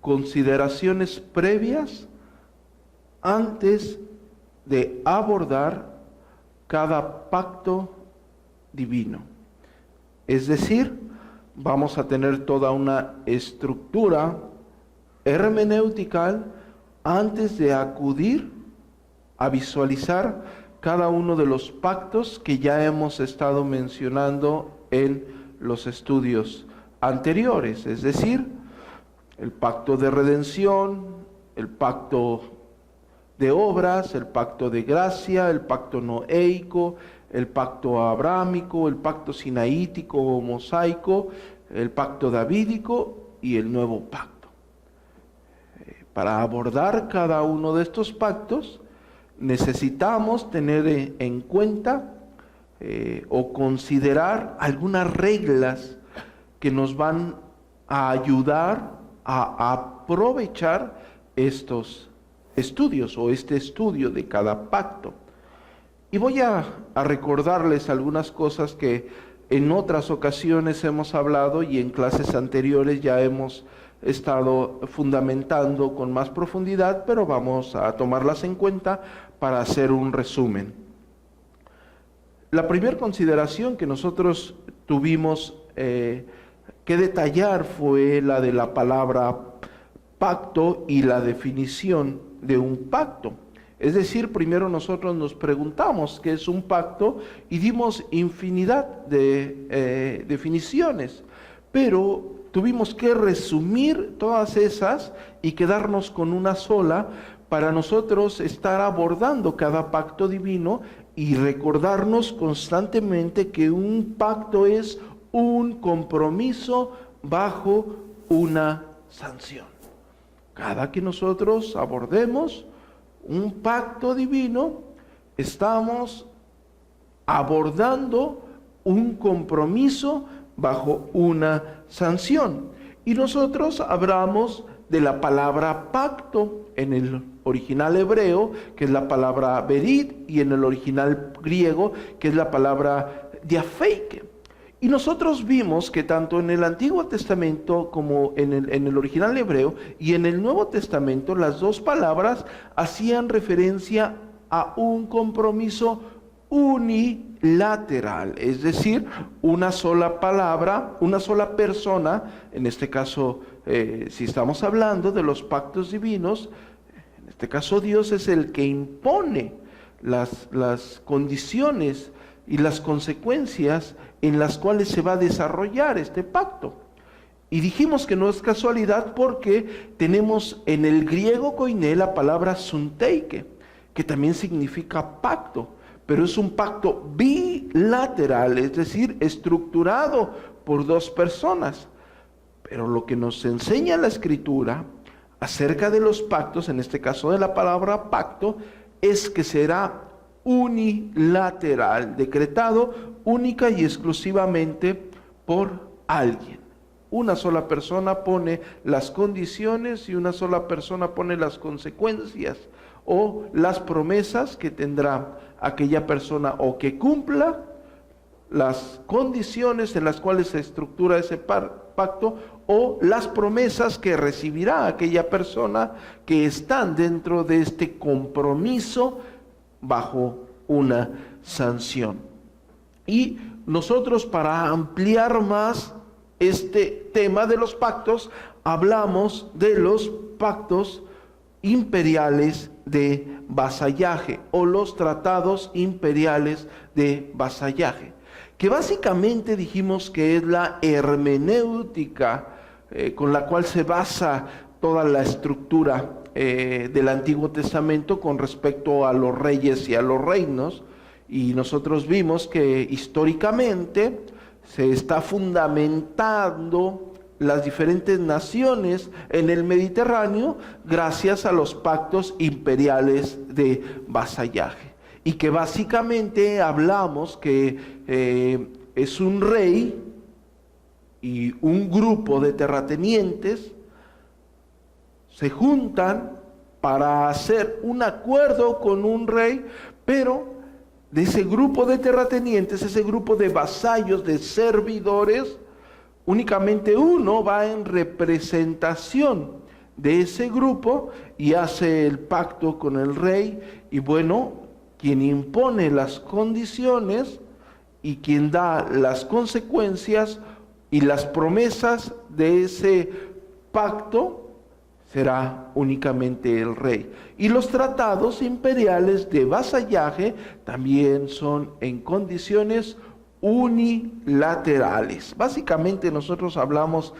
consideraciones previas antes de abordar cada pacto divino. Es decir, vamos a tener toda una estructura hermenéutica antes de acudir a visualizar cada uno de los pactos que ya hemos estado mencionando en los estudios anteriores, es decir, el pacto de redención, el pacto de obras, el pacto de gracia, el pacto noéico, el pacto abrahámico, el pacto sinaítico o mosaico, el pacto davídico y el nuevo pacto. Para abordar cada uno de estos pactos, necesitamos tener en cuenta o considerar algunas reglas que nos van a ayudar a aprovechar estos estudios o este estudio de cada pacto. Y voy a recordarles algunas cosas que en otras ocasiones hemos hablado y en clases anteriores ya hemos estado fundamentando con más profundidad, pero vamos a tomarlas en cuenta para hacer un resumen. La primera consideración que nosotros tuvimos que detallar fue la de la palabra pacto y la definición de un pacto. Es decir, primero nosotros nos preguntamos qué es un pacto y dimos infinidad de definiciones, pero tuvimos que resumir todas esas y quedarnos con una sola para nosotros estar abordando cada pacto divino y recordarnos constantemente que un pacto es un compromiso bajo una sanción. Cada que nosotros abordemos un pacto divino, estamos abordando un compromiso bajo una sanción. Y nosotros hablamos de la palabra pacto en el original hebreo, que es la palabra berit, y en el original griego, que es la palabra diafeike. Y nosotros vimos que tanto en el Antiguo Testamento como en el original hebreo y en el Nuevo Testamento, las dos palabras hacían referencia a un compromiso unilateral, es decir, una sola palabra, una sola persona, en este caso, si estamos hablando de los pactos divinos, en este caso Dios es el que impone las condiciones y las consecuencias en las cuales se va a desarrollar este pacto. Y dijimos que no es casualidad porque tenemos en el griego koiné la palabra sunteike, que también significa pacto, pero es un pacto bilateral, es decir, estructurado por dos personas. Pero lo que nos enseña la Escritura acerca de los pactos, en este caso de la palabra pacto, es que será unilateral, decretado única y exclusivamente por alguien. Una sola persona pone las condiciones y una sola persona pone las consecuencias o las promesas que tendrá aquella persona o que cumpla las condiciones en las cuales se estructura ese pacto o las promesas que recibirá aquella persona que están dentro de este compromiso bajo una sanción. Y nosotros, para ampliar más este tema de los pactos, hablamos de los pactos imperiales de vasallaje o los tratados imperiales de vasallaje, que básicamente dijimos que es la hermenéutica con la cual se basa toda la estructura del Antiguo Testamento con respecto a los reyes y a los reinos. Y nosotros vimos que históricamente se está fundamentando las diferentes naciones en el Mediterráneo gracias a los pactos imperiales de vasallaje. Y que básicamente hablamos que es un rey y un grupo de terratenientes se juntan para hacer un acuerdo con un rey, pero de ese grupo de terratenientes, ese grupo de vasallos, de servidores, únicamente uno va en representación de ese grupo y hace el pacto con el rey, y bueno, quien impone las condiciones y quien da las consecuencias y las promesas de ese pacto será únicamente el rey. Y los tratados imperiales de vasallaje también son en condiciones unilaterales. Básicamente nosotros hablamos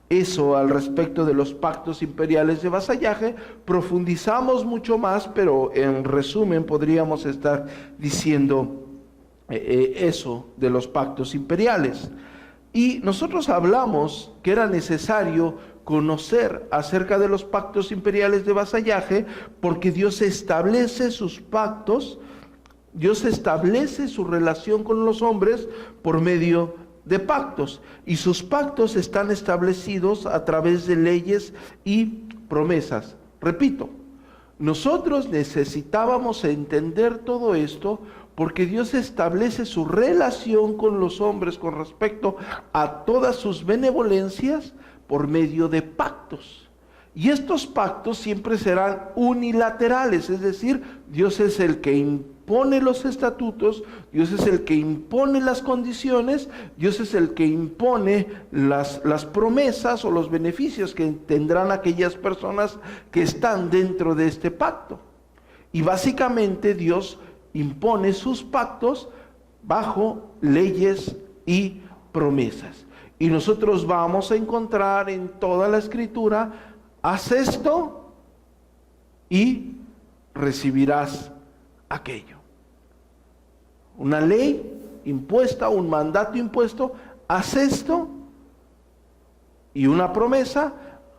eso al respecto de los pactos imperiales de vasallaje, profundizamos mucho más, pero en resumen podríamos estar diciendo eso de los pactos imperiales. Y nosotros hablamos que era necesario conocer acerca de los pactos imperiales de vasallaje, porque Dios establece sus pactos, Dios establece su relación con los hombres por medio de pactos, y sus pactos están establecidos a través de leyes y promesas. Repito, nosotros necesitábamos entender todo esto porque Dios establece su relación con los hombres con respecto a todas sus benevolencias por medio de pactos. Y estos pactos siempre serán unilaterales, es decir, Dios es el que impone los estatutos, Dios es el que impone las condiciones, Dios es el que impone las promesas o los beneficios que tendrán aquellas personas que están dentro de este pacto. Y básicamente Dios impone sus pactos bajo leyes y promesas. Y nosotros vamos a encontrar en toda la Escritura: haz esto y recibirás aquello. Una ley impuesta, un mandato impuesto: haz esto, y una promesa: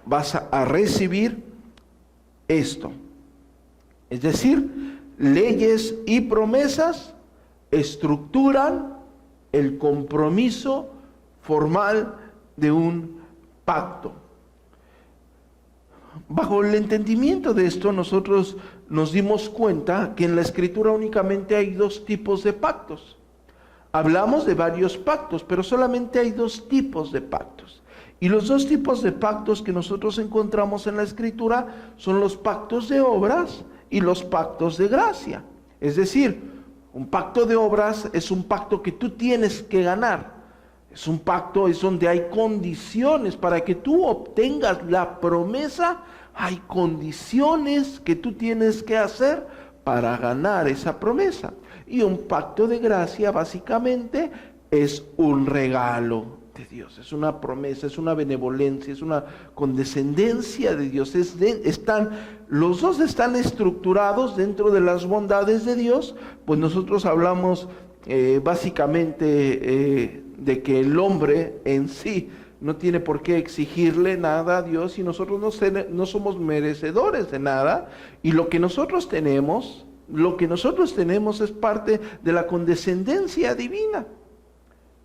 vas a recibir esto. Es decir, leyes y promesas estructuran el compromiso formal de un pacto. Bajo el entendimiento de esto, nosotros nos dimos cuenta que en la Escritura únicamente hay dos tipos de pactos. Hablamos de varios pactos, pero solamente hay dos tipos de pactos. Y los dos tipos de pactos que nosotros encontramos en la Escritura son los pactos de obras y los pactos de gracia. Es decir, un pacto de obras es un pacto que tú tienes que ganar. Es un pacto, es donde hay condiciones para que tú obtengas la promesa. Hay condiciones que tú tienes que hacer para ganar esa promesa. Y un pacto de gracia básicamente es un regalo de Dios, es una promesa, es una benevolencia, es una condescendencia de Dios. Los dos están estructurados dentro de las bondades de Dios. Pues nosotros hablamos básicamente de que el hombre en sí no tiene por qué exigirle nada a Dios, y nosotros no somos merecedores de nada, y lo que nosotros tenemos es parte de la condescendencia divina.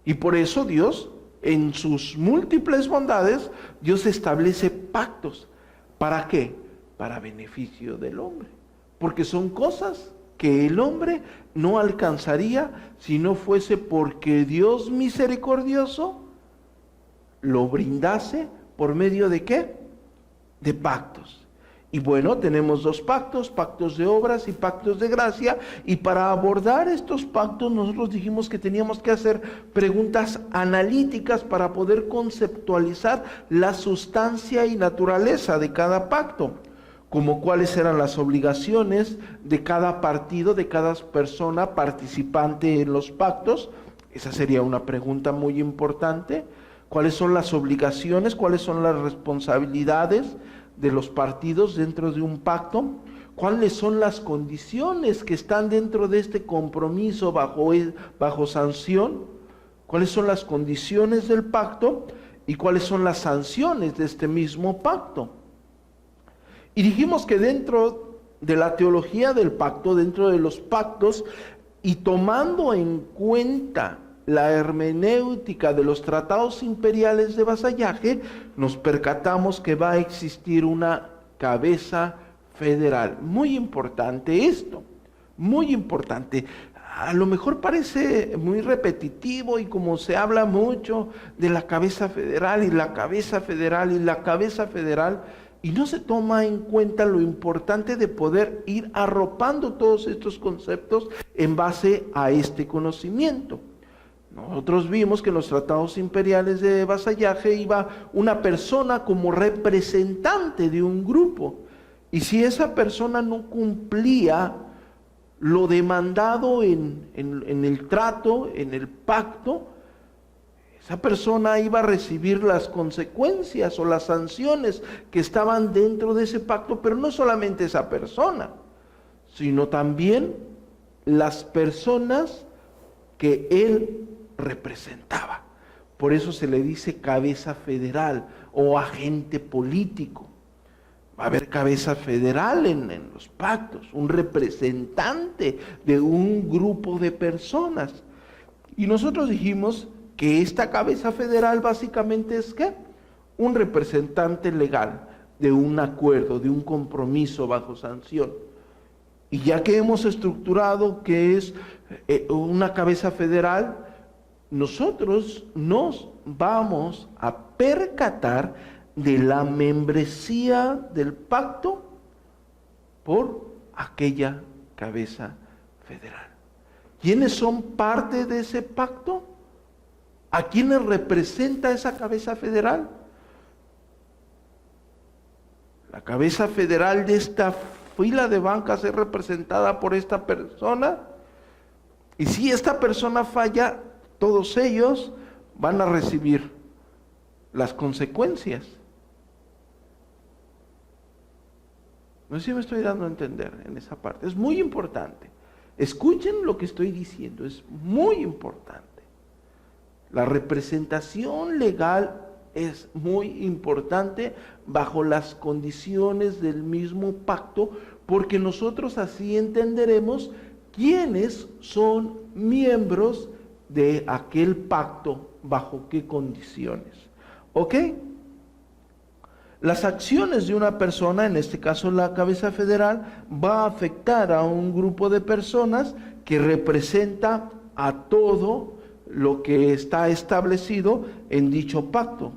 Y por eso Dios, en sus múltiples bondades, Dios establece pactos. ¿Para qué? Para beneficio del hombre, porque son cosas que el hombre no alcanzaría si no fuese porque Dios misericordioso lo brindase por medio de ¿qué? De pactos. Y bueno, tenemos dos pactos, pactos de obras y pactos de gracia, y para abordar estos pactos nosotros dijimos que teníamos que hacer preguntas analíticas para poder conceptualizar la sustancia y naturaleza de cada pacto, como cuáles eran las obligaciones de cada partido, de cada persona participante en los pactos. Esa sería una pregunta muy importante. ¿Cuáles son las obligaciones? ¿Cuáles son las responsabilidades de los partidos dentro de un pacto? ¿Cuáles son las condiciones que están dentro de este compromiso bajo sanción? ¿Cuáles son las condiciones del pacto? ¿Y cuáles son las sanciones de este mismo pacto? Y dijimos que dentro de la teología del pacto, dentro de los pactos, y tomando en cuenta la hermenéutica de los tratados imperiales de vasallaje, nos percatamos que va a existir una cabeza federal. Muy importante esto, muy importante. A lo mejor parece muy repetitivo, y como se habla mucho de la cabeza federal y la cabeza federal y la cabeza federal, Y no se toma en cuenta lo importante de poder ir arropando todos estos conceptos en base a este conocimiento. Nosotros vimos que en los tratados imperiales de vasallaje iba una persona como representante de un grupo. Y si esa persona no cumplía lo demandado en el trato, en el pacto, esa persona iba a recibir las consecuencias o las sanciones que estaban dentro de ese pacto, pero no solamente esa persona, sino también las personas que él representaba. Por eso se le dice cabeza federal o agente político. Va a haber cabeza federal en los pactos, un representante de un grupo de personas. Y nosotros dijimos que esta cabeza federal básicamente es ¿qué? Un representante legal de un acuerdo, de un compromiso bajo sanción. Y ya que hemos estructurado que es una cabeza federal, nosotros nos vamos a percatar de la membresía del pacto por aquella cabeza federal. ¿Quiénes son parte de ese pacto? ¿A quiénes representa esa cabeza federal? La cabeza federal de esta fila de bancas es representada por esta persona. Y si esta persona falla, todos ellos van a recibir las consecuencias. No sé si me estoy dando a entender en esa parte. Es muy importante. Escuchen lo que estoy diciendo, es muy importante. La representación legal es muy importante bajo las condiciones del mismo pacto, porque nosotros así entenderemos quiénes son miembros de aquel pacto, bajo qué condiciones. ¿Ok? Las acciones de una persona, en este caso la cabeza federal, va a afectar a un grupo de personas que representa a todo lo que está establecido en dicho pacto.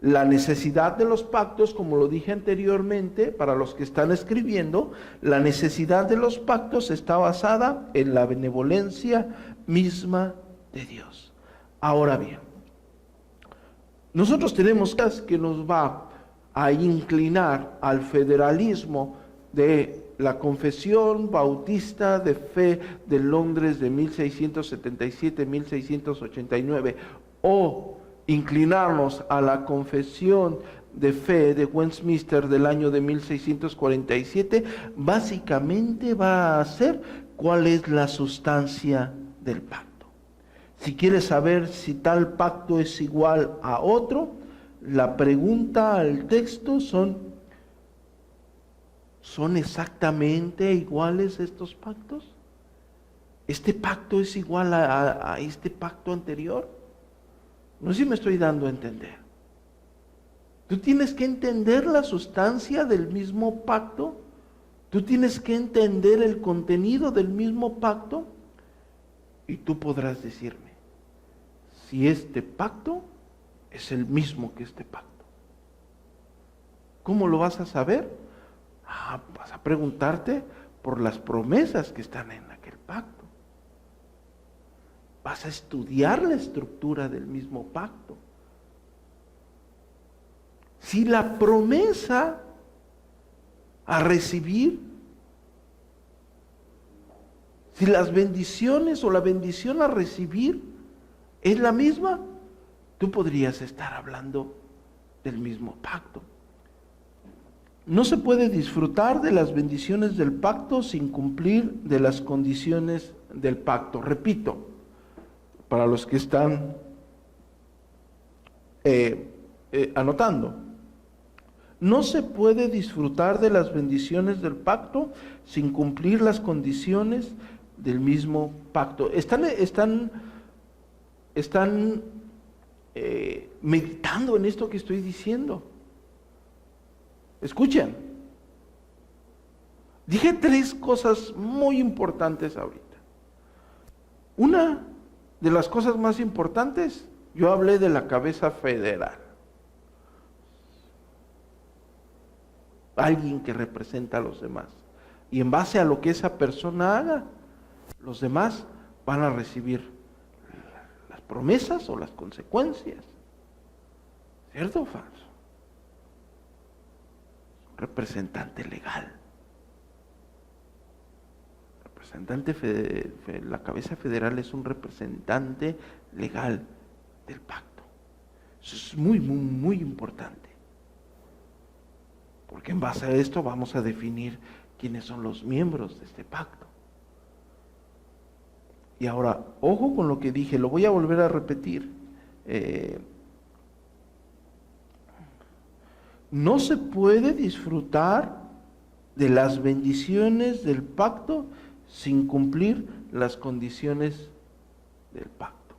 La necesidad de los pactos, como lo dije anteriormente, para los que están escribiendo, la necesidad de los pactos está basada en la benevolencia misma de Dios. Ahora bien, nosotros tenemos que nos va a inclinar al federalismo de la Confesión Bautista de Fe de Londres de 1677-1689, o inclinarnos a la Confesión de Fe de Westminster del año de 1647, básicamente va a ser cuál es la sustancia del pacto. Si quieres saber si tal pacto es igual a otro, la pregunta al texto ¿son exactamente iguales estos pactos? ¿Este pacto es igual a este pacto anterior? No sé si me estoy dando a entender. Tú tienes que entender la sustancia del mismo pacto. Tú tienes que entender el contenido del mismo pacto. Y tú podrás decirme si este pacto es el mismo que este pacto. ¿Cómo lo vas a saber? Vas a preguntarte por las promesas que están en aquel pacto. Vas a estudiar la estructura del mismo pacto. Si la promesa a recibir, si las bendiciones o la bendición a recibir es la misma, tú podrías estar hablando del mismo pacto. No se puede disfrutar de las bendiciones del pacto sin cumplir de las condiciones del pacto. Repito, para los que están anotando, no se puede disfrutar de las bendiciones del pacto sin cumplir las condiciones del mismo pacto. Están meditando en esto que estoy diciendo. Escuchen. Dije 3 cosas muy importantes ahorita. Una de las cosas más importantes, yo hablé de la cabeza federal. alguien que representa a los demás. Y en base a lo que esa persona haga, los demás van a recibir las promesas o las consecuencias. ¿Cierto o falso? Un representante legal. La cabeza federal es un representante legal del pacto. Eso es muy, muy, muy importante. Porque en base a esto vamos a definir quiénes son los miembros de este pacto. Y ahora, ojo con lo que dije, lo voy a volver a repetir. No se puede disfrutar de las bendiciones del pacto sin cumplir las condiciones del pacto.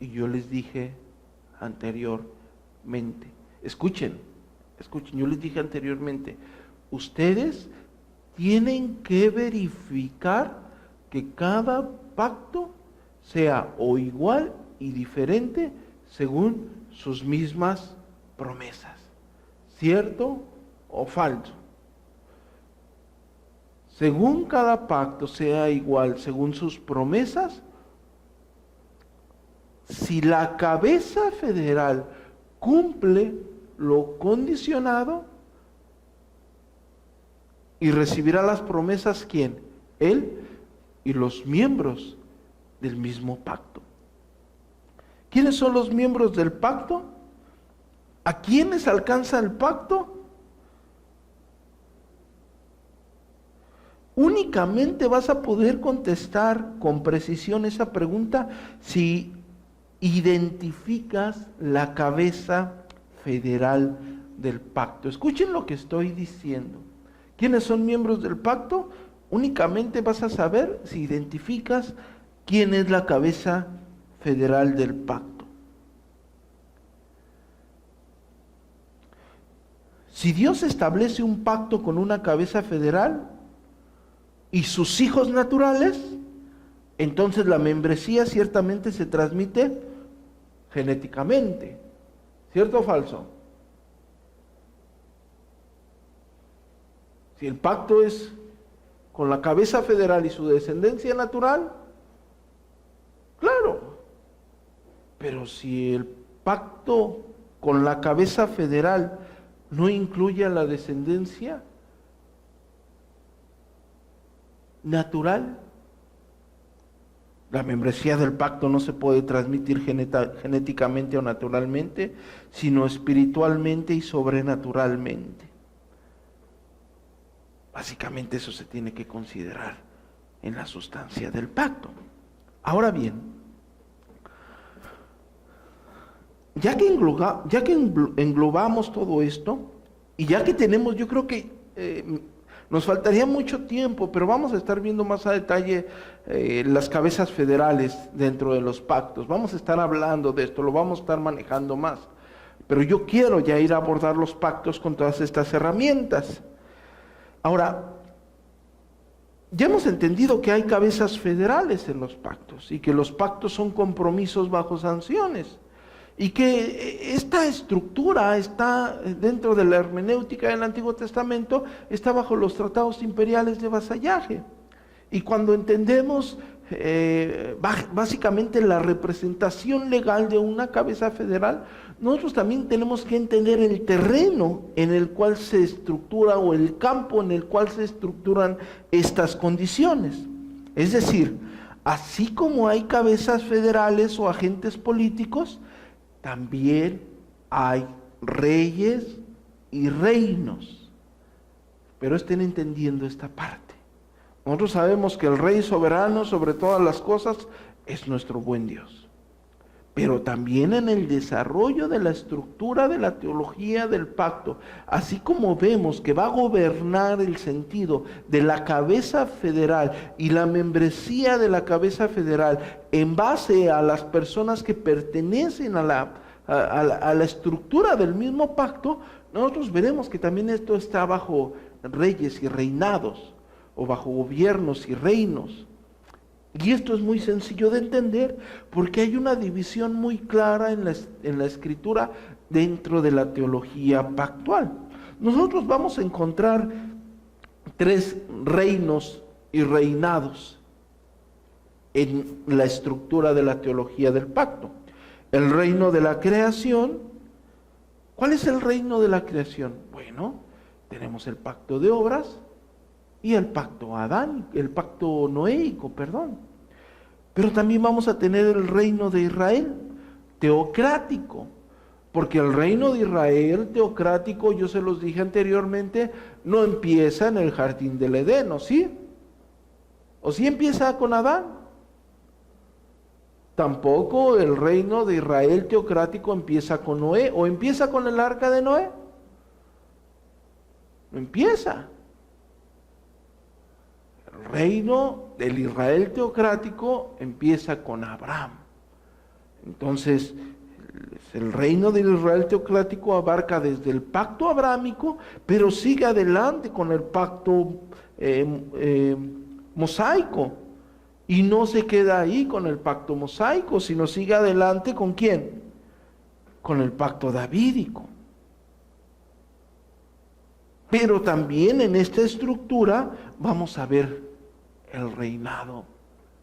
Y yo les dije anteriormente, escuchen, yo les dije anteriormente, ustedes tienen que verificar que cada pacto sea o igual y diferente según sus mismas promesas. ¿Cierto o falso? Según cada pacto sea igual según sus promesas, si la cabeza federal cumple lo condicionado y recibirá las promesas, ¿quién? Él y los miembros del mismo pacto. ¿Quiénes son los miembros del pacto? ¿A quiénes alcanza el pacto? Únicamente vas a poder contestar con precisión esa pregunta si identificas la cabeza federal del pacto. Escuchen lo que estoy diciendo. ¿Quiénes son miembros del pacto? Únicamente vas a saber si identificas quién es la cabeza federal del pacto. Si Dios establece un pacto con una cabeza federal y sus hijos naturales, entonces la membresía ciertamente se transmite genéticamente. ¿Cierto o falso? Si el pacto es con la cabeza federal y su descendencia natural, claro. Pero si el pacto con la cabeza federal no incluye a la descendencia natural, la membresía del pacto no se puede transmitir genéticamente o naturalmente, sino espiritualmente y sobrenaturalmente. Básicamente eso se tiene que considerar en la sustancia del pacto. Ahora bien, ya que englobamos todo esto, y ya que tenemos, yo creo que nos faltaría mucho tiempo, pero vamos a estar viendo más a detalle las cabezas federales dentro de los pactos. Vamos a estar hablando de esto, lo vamos a estar manejando más. Pero yo quiero ya ir a abordar los pactos con todas estas herramientas. Ahora, ya hemos entendido que hay cabezas federales en los pactos y que los pactos son compromisos bajo sanciones. Y que esta estructura está dentro de la hermenéutica del Antiguo Testamento, está bajo los tratados imperiales de vasallaje. Y cuando entendemos básicamente la representación legal de una cabeza federal, nosotros también tenemos que entender el terreno en el cual se estructura o el campo en el cual se estructuran estas condiciones. Es decir, así como hay cabezas federales o agentes políticos, también hay reyes y reinos. Pero estén entendiendo esta parte. Nosotros sabemos que el rey soberano sobre todas las cosas es nuestro buen Dios. Pero también en el desarrollo de la estructura de la teología del pacto, así como vemos que va a gobernar el sentido de la cabeza federal y la membresía de la cabeza federal en base a las personas que pertenecen a la estructura del mismo pacto, nosotros veremos que también esto está bajo reyes y reinados, o bajo gobiernos y reinos. Y esto es muy sencillo de entender porque hay una división muy clara en la Escritura dentro de la teología pactual. nosotros vamos a encontrar tres reinos y reinados en la estructura de la teología del pacto. El reino de la creación. ¿Cuál es el reino de la creación? Bueno, tenemos el pacto de obras y el pacto noéico, perdón. Pero también vamos a tener el reino de Israel, teocrático. Porque el reino de Israel teocrático, yo se los dije anteriormente, no empieza en el jardín del Edén, ¿o sí? ¿O sí empieza con Adán? Tampoco el reino de Israel teocrático empieza con Noé, o empieza con el arca de Noé. No empieza. El reino del Israel teocrático empieza con Abraham. Entonces, el reino del Israel teocrático abarca desde el pacto abrámico, pero sigue adelante con el pacto mosaico. Y no se queda ahí con el pacto mosaico, sino sigue adelante ¿con quién? Con el pacto davídico. Pero también en esta estructura vamos a ver el reinado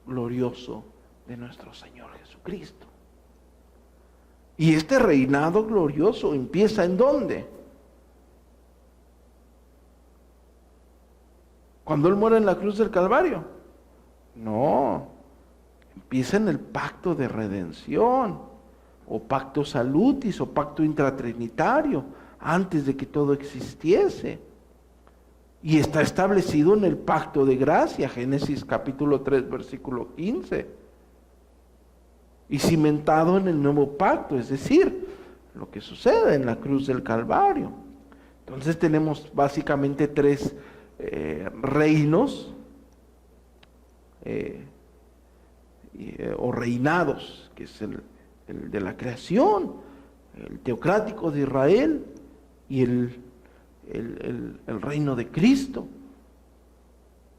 glorioso de nuestro Señor Jesucristo. Y este reinado glorioso empieza ¿en dónde? Cuando Él muere en la cruz del Calvario. No, empieza en el pacto de redención, o pacto salutis, o pacto intratrinitario, antes de que todo existiese. Y está establecido en el pacto de gracia, Génesis capítulo 3, versículo 15. Y cimentado en el nuevo pacto, es decir, lo que sucede en la cruz del Calvario. Entonces tenemos básicamente tres reinos, o reinados, que es el de la creación, el teocrático de Israel y el reino de Cristo.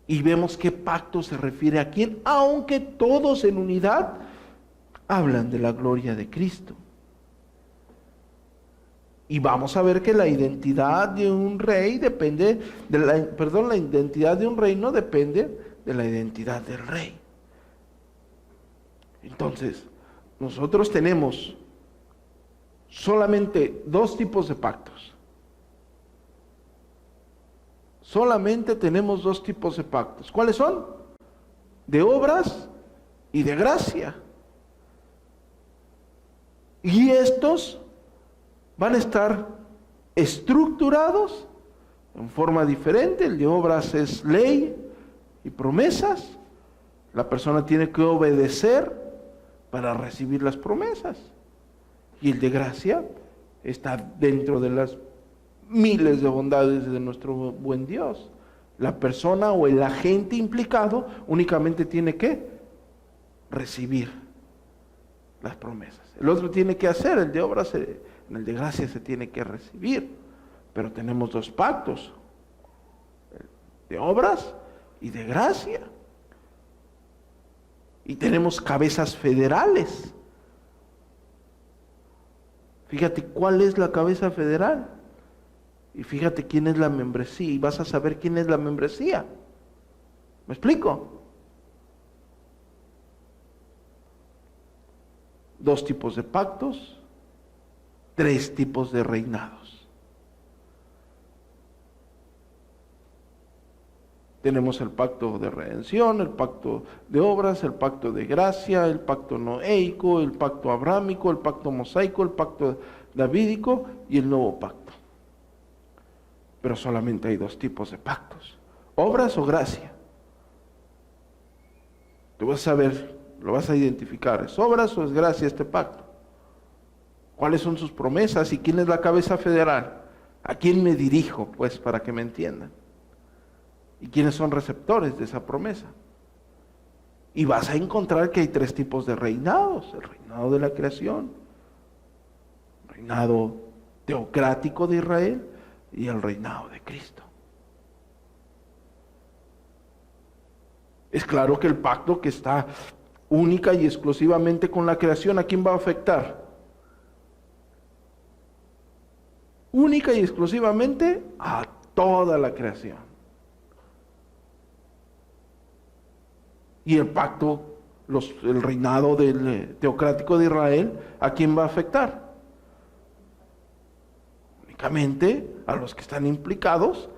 Y vemos qué pacto se refiere a quién, aunque todos en unidad hablan de la gloria de Cristo. Y vamos a ver que la identidad de un rey depende la identidad de un reino depende de la identidad del rey. Entonces, nosotros tenemos solamente dos tipos de pactos. Solamente tenemos dos tipos de pactos. ¿Cuáles son? De obras y de gracia. Y estos van a estar estructurados en forma diferente. El de obras es ley y promesas. La persona tiene que obedecer para recibir las promesas. Y el de gracia está dentro de las miles de bondades de nuestro buen Dios. La persona o el agente implicado únicamente tiene que recibir las promesas. El otro tiene que hacer, el de obras, en el de gracia se tiene que recibir. Pero tenemos dos pactos, de obras y de gracia. Y tenemos cabezas federales. Fíjate cuál es la cabeza federal. Y fíjate quién es la membresía. Y vas a saber quién es la membresía. ¿Me explico? Dos tipos de pactos, tres tipos de reinados. Tenemos el pacto de redención, el pacto de obras, el pacto de gracia, el pacto noéico, el pacto abrámico, el pacto mosaico, el pacto davídico y el nuevo pacto. Pero solamente hay dos tipos de pactos, obras o gracia. Tú vas a ver, lo vas a identificar, ¿es obras o es gracia este pacto? ¿Cuáles son sus promesas y quién es la cabeza federal? ¿A quién me dirijo, pues, para que me entiendan? ¿Y quiénes son receptores de esa promesa? Y vas a encontrar que hay tres tipos de reinados: el reinado de la creación, el reinado teocrático de Israel y el reinado de Cristo. Es claro que el pacto que está única y exclusivamente con la creación, ¿a quién va a afectar? única y exclusivamente a toda la creación. Y el pacto, el reinado teocrático de Israel, ¿a quién va a afectar? Únicamente a los que están implicados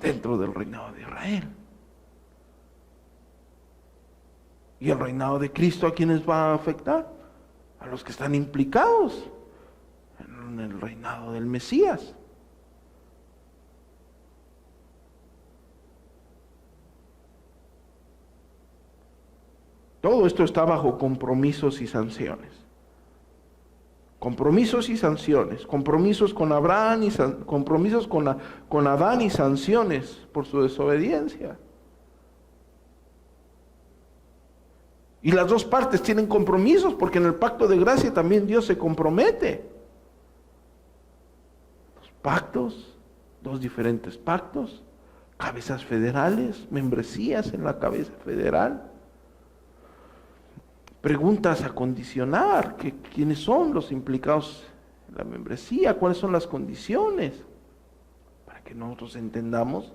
dentro del reinado de Israel. ¿Y el reinado de Cristo a quiénes va a afectar? A los que están implicados en el reinado del Mesías. Todo esto está bajo compromisos y sanciones. Compromisos y sanciones. Compromisos con Abraham y compromisos con Adán y sanciones por su desobediencia. Y las dos partes tienen compromisos, porque en el pacto de gracia también Dios se compromete. Los pactos, dos diferentes pactos, cabezas federales, membresías en la cabeza federal. Preguntas a condicionar, ¿quiénes son los implicados en la membresía? ¿Cuáles son las condiciones? Para que nosotros entendamos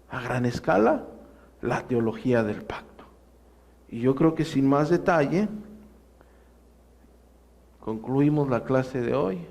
a gran escala la teología del pacto. Y yo creo que sin más detalle, concluimos la clase de hoy.